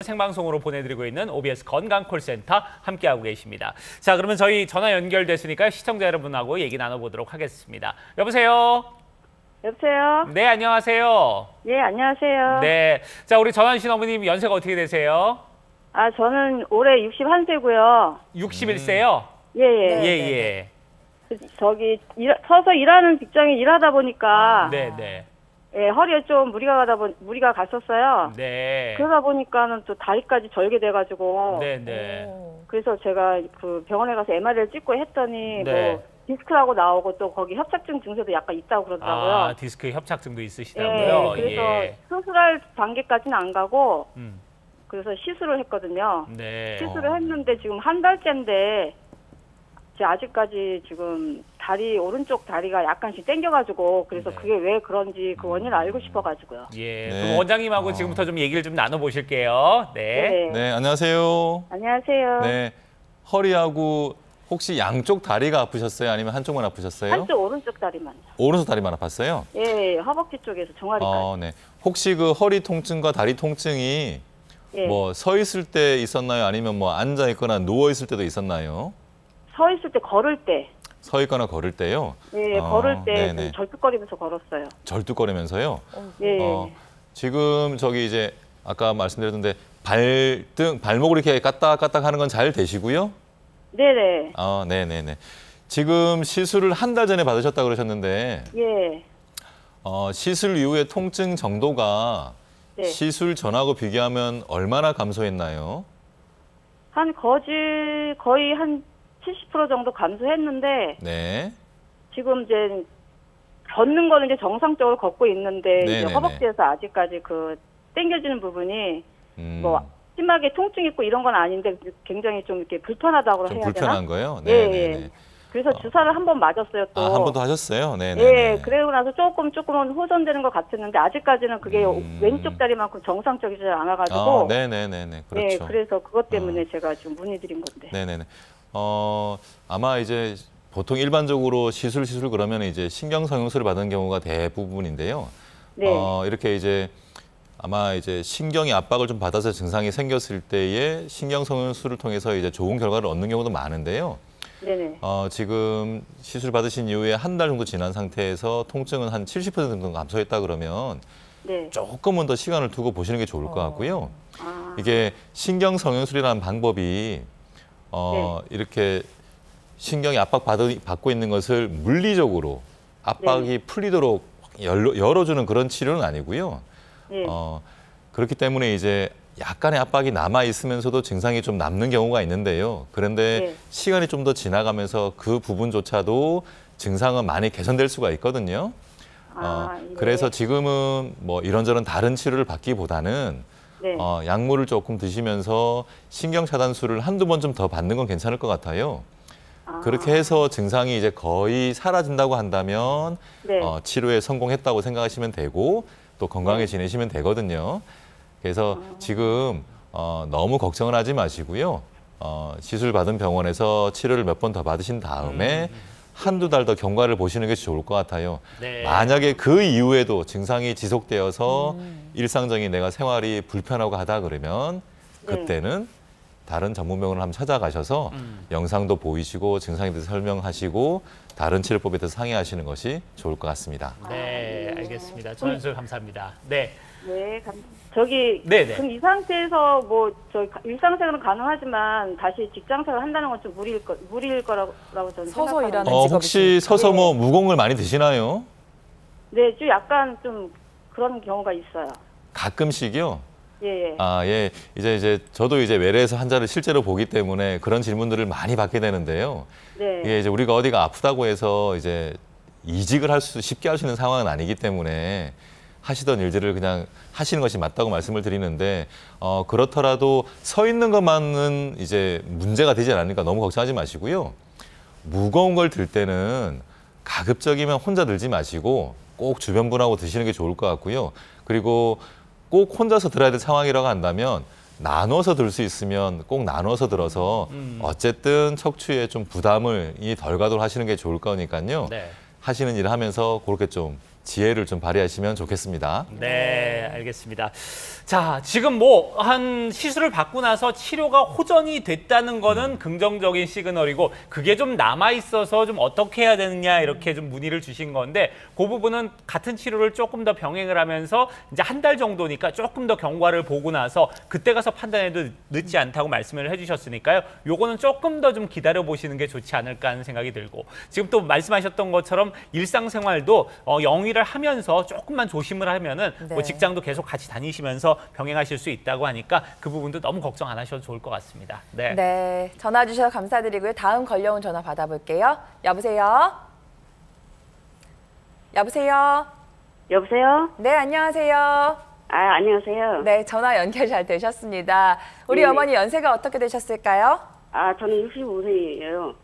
생방송으로 보내드리고 있는 OBS 건강콜센터 함께하고 계십니다. 자, 그러면 저희 전화 연결됐으니까 시청자 여러분하고 얘기 나눠보도록 하겠습니다. 여보세요? 여보세요? 네, 안녕하세요. 예, 안녕하세요. 네. 자, 우리 전화 주신 어머님 연세가 어떻게 되세요? 아, 저는 올해 61세고요. 61세요? 예, 예. 예, 예. 저기, 서서 일하는 직장에 일하다 보니까, 네, 네. 예, 허리에 좀 무리가 갔었어요. 네. 그러다 보니까는 또 다리까지 절게 돼가지고. 네, 네. 그래서 제가 그 병원에 가서 MRI를 찍고 했더니, 네. 뭐, 디스크라고 나오고 또 거기 협착증 증세도 약간 있다고 그러더라고요. 아, 디스크 협착증도 있으시다고요? 예, 그래서 예. 수술할 단계까지는 안 가고, 음. 그래서 시술을 했거든요. 네. 시술을 했는데 지금 한 달째인데 아직까지 지금 오른쪽 다리가 약간씩 땡겨가지고 그래서 네. 그게 왜 그런지 그 원인을 알고 싶어가지고요. 예. 네. 그럼 원장님하고 지금부터 좀 얘기를 좀 나눠보실게요. 네. 네. 네, 안녕하세요. 안녕하세요. 네, 허리하고 혹시 양쪽 다리가 아프셨어요? 아니면 한쪽만 아프셨어요? 한쪽 오른쪽 다리만요. 오른쪽 다리만 아팠어요? 예, 허벅지 쪽에서 종아리까지. 네. 혹시 그 허리 통증과 다리 통증이 예. 뭐 서 있을 때 있었나요? 아니면 뭐 앉아 있거나 누워 있을 때도 있었나요? 서 있을 때 걸을 때. 서 있거나 걸을 때요? 예, 걸을 때 네네. 좀 절뚝거리면서 걸었어요. 절뚝거리면서요? 예. 지금 저기 이제 아까 말씀드렸는데 발목을 이렇게 까딱까딱 하는 건 잘 되시고요? 네네. 네네네. 지금 시술을 한 달 전에 받으셨다고 그러셨는데 예. 시술 이후의 통증 정도가 네. 시술 전하고 비교하면 얼마나 감소했나요? 거의 한 70% 정도 감소했는데 네. 지금 이제 걷는 거는 이제 정상적으로 걷고 있는데 이제 네네네. 허벅지에서 아직까지 그 당겨지는 부분이 뭐 심하게 통증 있고 이런 건 아닌데 굉장히 좀 이렇게 불편하다고 좀 해야 불편한 되나? 거요? 예, 네네네. 예. 그래서 주사를 한 번 맞았어요 또. 한 번 더 하셨어요? 네네. 예, 그러고 나서 조금은 호전되는 것 같았는데 아직까지는 그게 왼쪽 다리만큼 정상적이지 않아가지고. 네네네네. 그렇죠. 예, 그래서 그것 때문에 제가 지금 문의드린 건데. 네네네. 아마 이제 보통 일반적으로 시술 그러면 이제 신경성형술을 받은 경우가 대부분인데요. 네. 이렇게 이제 아마 이제 신경이 압박을 좀 받아서 증상이 생겼을 때에 신경성형술을 통해서 이제 좋은 결과를 얻는 경우도 많은데요. 네네. 지금 시술 받으신 이후에 한 달 정도 지난 상태에서 통증은 한 70% 정도 감소했다 그러면 네. 조금은 더 시간을 두고 보시는 게 좋을 것 같고요. 아. 이게 신경성형술이라는 방법이 네. 이렇게 신경이 압박받고 있는 것을 물리적으로 압박이 네. 풀리도록 열어주는 그런 치료는 아니고요. 네. 그렇기 때문에 이제 약간의 압박이 남아 있으면서도 증상이 좀 남는 경우가 있는데요. 그런데 네. 시간이 좀 더 지나가면서 그 부분조차도 증상은 많이 개선될 수가 있거든요. 예. 그래서 지금은 뭐 이런저런 다른 치료를 받기보다는 네. 약물을 조금 드시면서 신경차단술을 한두 번 좀 더 받는 건 괜찮을 것 같아요. 그렇게 해서 증상이 이제 거의 사라진다고 한다면 네. 치료에 성공했다고 생각하시면 되고 또 건강하게 지내시면 되거든요. 그래서 지금 너무 걱정을 하지 마시고요. 시술 받은 병원에서 치료를 몇 번 더 받으신 다음에 한두 달 더 경과를 보시는 게 좋을 것 같아요. 네. 만약에 그 이후에도 증상이 지속되어서 일상적인 내가 생활이 불편하고 하다 그러면 그때는 다른 전문병원을 한번 찾아가셔서 영상도 보이시고 증상에 대해서 설명하시고 다른 치료법에 대해서 상의하시는 것이 좋을 것 같습니다. 네, 알겠습니다. 전연술 감사합니다. 네. 네, 네네. 그럼 이 상태에서 뭐 일상생활은 가능하지만 다시 직장생활 한다는 건 좀 무리일 거라고 저는 서서 생각하는데. 일하는 혹시 서서 뭐 무공을 많이 드시나요? 네, 좀 약간 좀 그런 경우가 있어요. 가끔씩이요? 예, 예. 예. 이제 저도 이제 외래에서 환자를 실제로 보기 때문에 그런 질문들을 많이 받게 되는데요. 네. 이게 이제 우리가 어디가 아프다고 해서 이제 이직을 쉽게 할 수 있는 상황은 아니기 때문에 하시던 일들을 그냥 하시는 것이 맞다고 말씀을 드리는데 그렇더라도 서 있는 것만은 이제 문제가 되지 않으니까 너무 걱정하지 마시고요. 무거운 걸 들 때는 가급적이면 혼자 들지 마시고 꼭 주변 분하고 드시는 게 좋을 것 같고요. 그리고 꼭 혼자서 들어야 될 상황이라고 한다면 나눠서 들 수 있으면 꼭 나눠서 들어서 어쨌든 척추에 좀 부담을 덜 가도록 하시는 게 좋을 거니까요. 네. 하시는 일을 하면서 그렇게 좀 지혜를 좀 발휘하시면 좋겠습니다. 네, 알겠습니다. 자, 지금 뭐 한 시술을 받고 나서 치료가 호전이 됐다는 거는 긍정적인 시그널이고 그게 좀 남아 있어서 좀 어떻게 해야 되느냐 이렇게 좀 문의를 주신 건데 그 부분은 같은 치료를 조금 더 병행을 하면서 이제 한 달 정도니까 조금 더 경과를 보고 나서 그때 가서 판단해도 늦지 않다고 말씀을 해주셨으니까요. 요거는 조금 더 좀 기다려 보시는 게 좋지 않을까 하는 생각이 들고 지금 또 말씀하셨던 것처럼 일상생활도 영위를 하면서 조금만 조심을 하면은 뭐 직장도 계속 같이 다니시면서 병행하실 수 있다고 하니까 그 부분도 너무 걱정 안 하셔도 좋을 것 같습니다. 네. 네, 전화 주셔서 감사드리고요. 다음 걸려온 전화 받아볼게요. 여보세요? 여보세요? 여보세요? 네, 안녕하세요. 아, 안녕하세요. 네, 전화 연결 잘 되셨습니다. 우리 네네. 어머니 연세가 어떻게 되셨을까요? 아, 저는 65세예요.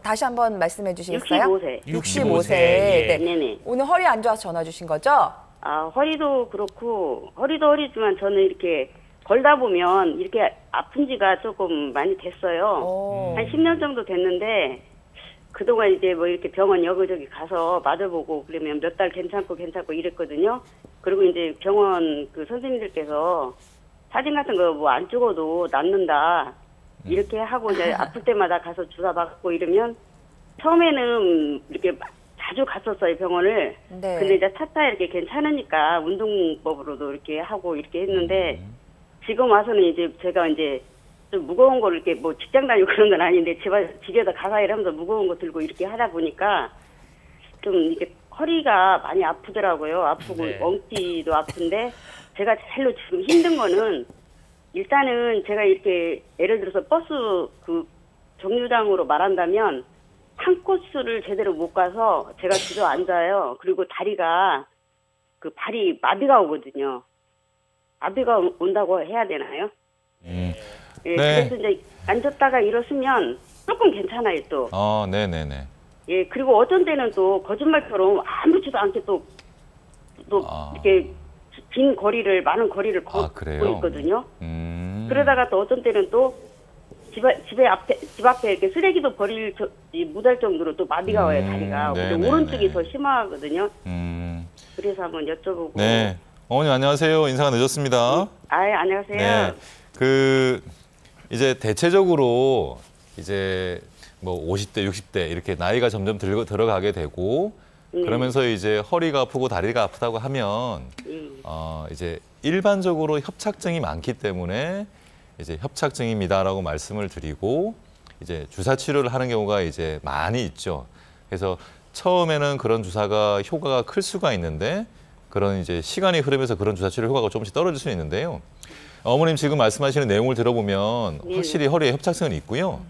다시 한번 말씀해 주시겠어요? 65세. 65세. 네. 예. 네네. 오늘 허리 안 좋아서 전화 주신 거죠? 아, 허리도 그렇고, 허리도 허리지만 저는 이렇게 걸다 보면 이렇게 아픈 지가 조금 많이 됐어요. 오. 한 10년 정도 됐는데, 그동안 이제 뭐 이렇게 병원 여기저기 가서 맞아보고 그러면 몇 달 괜찮고 이랬거든요. 그리고 이제 병원 그 선생님들께서 사진 같은 거 뭐 안 찍어도 낫는다. 이렇게 하고 이제 아플 때마다 가서 주사 받고 이러면 처음에는 이렇게 자주 갔었어요, 병원을. 네. 근데 이제 차차 이렇게 괜찮으니까 운동법으로도 이렇게 하고 이렇게 했는데 지금 와서는 이제 제가 이제 좀 무거운 거를 이렇게 뭐 직장 다니고 그런 건 아닌데 집에서 가사 일하면서 무거운 거 들고 이렇게 하다 보니까 좀 이게 허리가 많이 아프더라고요. 아프고 네. 엉치도 아픈데 제가 제일로 지금 힘든 거는 일단은 제가 이렇게 예를 들어서 버스 그 정류장으로 말한다면 한 코스를 제대로 못 가서 제가 주저 앉아요. 그리고 다리가 그 발이 마비가 오거든요. 마비가 온다고 해야 되나요? 예, 네. 그래서 이제 앉았다가 일어서면 조금 괜찮아요 또. 네네네. 예, 그리고 어떤 때는 또 거짓말처럼 아무렇지도 않게 또 이렇게 긴 거리를 많은 거리를 걷고 그래요? 있거든요. 음. 그러다가 또 어떤 때는 또 집 앞에 이렇게 쓰레기도 못할 정도로 또 마비가 와요, 다리가. 근데 네네네. 오른쪽이 더 심하거든요. 음. 그래서 한번 여쭤보고. 네. 어머님 안녕하세요. 인사가 늦었습니다. 안녕하세요. 네. 이제 대체적으로 이제 뭐 50대, 60대 이렇게 나이가 점점 들어가게 되고 그러면서 이제 허리가 아프고 다리가 아프다고 하면 이제 일반적으로 협착증이 많기 때문에 이제 협착증입니다라고 말씀을 드리고 이제 주사 치료를 하는 경우가 이제 많이 있죠. 그래서 처음에는 그런 주사가 효과가 클 수가 있는데 그런 이제 시간이 흐르면서 그런 주사 치료 효과가 조금씩 떨어질 수 있는데요. 어머님 지금 말씀하시는 내용을 들어보면 확실히 허리에 협착증은 있고요.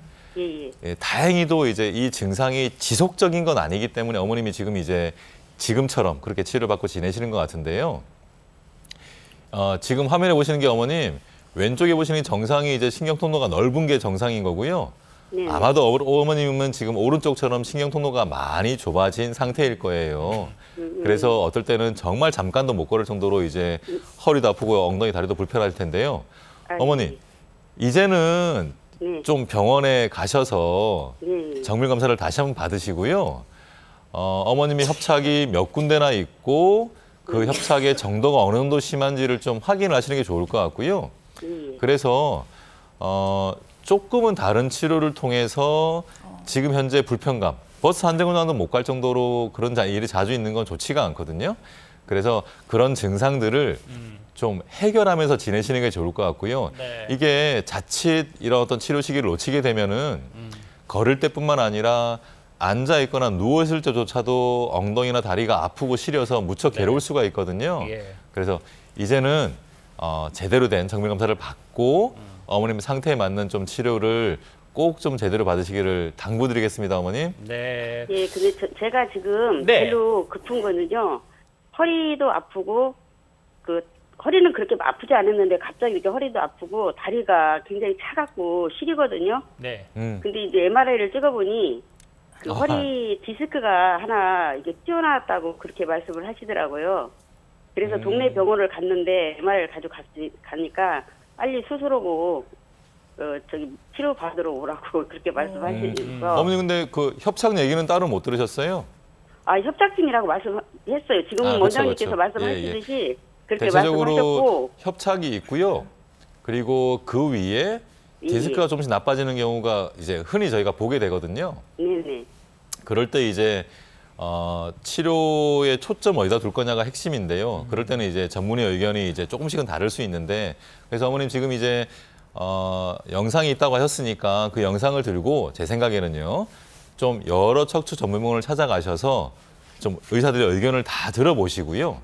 예, 다행히도 이제 이 증상이 지속적인 건 아니기 때문에 어머님이 지금 이제 지금처럼 그렇게 치료받고 지내시는 것 같은데요. 지금 화면에 보시는 게 어머님 왼쪽에 보시는 정상이 이제 신경통로가 넓은 게 정상인 거고요. 네. 아마도 어머님은 지금 오른쪽처럼 신경통로가 많이 좁아진 상태일 거예요. 그래서 어떨 때는 정말 잠깐도 못 걸을 정도로 이제 허리도 아프고 엉덩이 다리도 불편할 텐데요. 어머니 이제는 좀 병원에 가셔서 정밀 검사를 다시 한번 받으시고요. 어머님이 협착이 몇 군데나 있고 그 협착의 정도가 어느 정도 심한지를 좀 확인을 하시는 게 좋을 것 같고요. 그래서 조금은 다른 치료를 통해서 지금 현재 불편감, 버스 한 대군도 못 갈 정도로 그런 일이 자주 있는 건 좋지가 않거든요. 그래서 그런 증상들을 좀 해결하면서 지내시는 게 좋을 것 같고요. 네. 이게 자칫 이런 어떤 치료 시기를 놓치게 되면은 걸을 때뿐만 아니라 앉아 있거나 누워 있을 때조차도 엉덩이나 다리가 아프고 시려서 무척 괴로울 수가 있거든요. 예. 그래서 이제는 제대로 된 정밀 검사를 받고 어머님 상태에 맞는 좀 치료를 꼭 좀 제대로 받으시기를 당부드리겠습니다, 어머님. 네. 예, 근데 제가 지금 네. 별로 급한 거는요. 허리도 아프고 허리는 그렇게 아프지 않았는데 갑자기 이렇게 허리도 아프고 다리가 굉장히 차갑고 시리거든요. 네. 근데 이제 MRI를 찍어보니 그 허리 디스크가 하나 이게 튀어나왔다고 그렇게 말씀을 하시더라고요. 그래서 동네 병원을 갔는데 MRI를 가니까 빨리 수술하고 치료 받으러 오라고 그렇게 말씀하시면서 어머니 근데 그 협착 얘기는 따로 못 들으셨어요? 협착증이라고 말씀했어요. 지금 그렇죠, 원장님께서 그렇죠. 말씀하시듯이 그렇게 대체적으로 말씀하셨고. 협착이 있고요. 그리고 그 위에 디스크가 조금씩 나빠지는 경우가 이제 흔히 저희가 보게 되거든요. 네네. 그럴 때 이제 치료의 초점 어디다 둘 거냐가 핵심인데요. 그럴 때는 이제 전문의 의견이 이제 조금씩은 다를 수 있는데, 그래서 어머님 지금 이제 영상이 있다고 하셨으니까 그 영상을 들고 제 생각에는요, 좀 여러 척추 전문병원을 찾아가셔서 좀 의사들의 의견을 다 들어보시고요.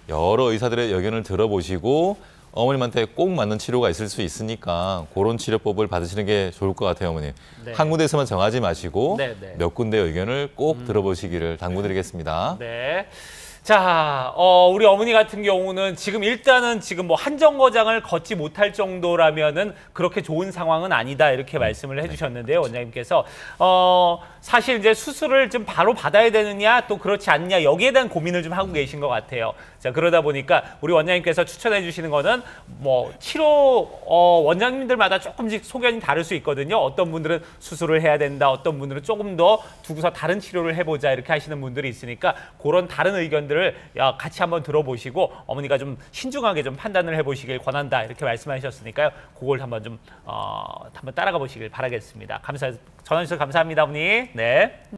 여러 의사들의 의견을 들어보시고 어머님한테 꼭 맞는 치료가 있을 수 있으니까 그런 치료법을 받으시는 게 좋을 것 같아요, 어머님. 네. 한 군데에서만 정하지 마시고 네, 네. 몇 군데 의견을 꼭 들어보시기를 당부드리겠습니다. 네. 자, 우리 어머니 같은 경우는 일단은 뭐 한정거장을 걷지 못할 정도라면은 그렇게 좋은 상황은 아니다 이렇게 말씀을 해주셨는데요, 원장님께서 사실 이제 수술을 좀 바로 받아야 되느냐 또 그렇지 않냐 여기에 대한 고민을 좀 하고 계신 것 같아요. 자, 그러다 보니까 우리 원장님께서 추천해 주시는 거는 뭐 치료 원장님들마다 조금씩 소견이 다를 수 있거든요. 어떤 분들은 수술을 해야 된다, 어떤 분들은 조금 더 두고서 다른 치료를 해보자 이렇게 하시는 분들이 있으니까 그런 다른 의견들을 같이 한번 들어보시고 어머니가 좀 신중하게 좀 판단을 해보시길 권한다 이렇게 말씀하셨으니까요. 그걸 한번 좀 한번 따라가 보시길 바라겠습니다. 전화 주셔서 감사합니다, 어머니. 네.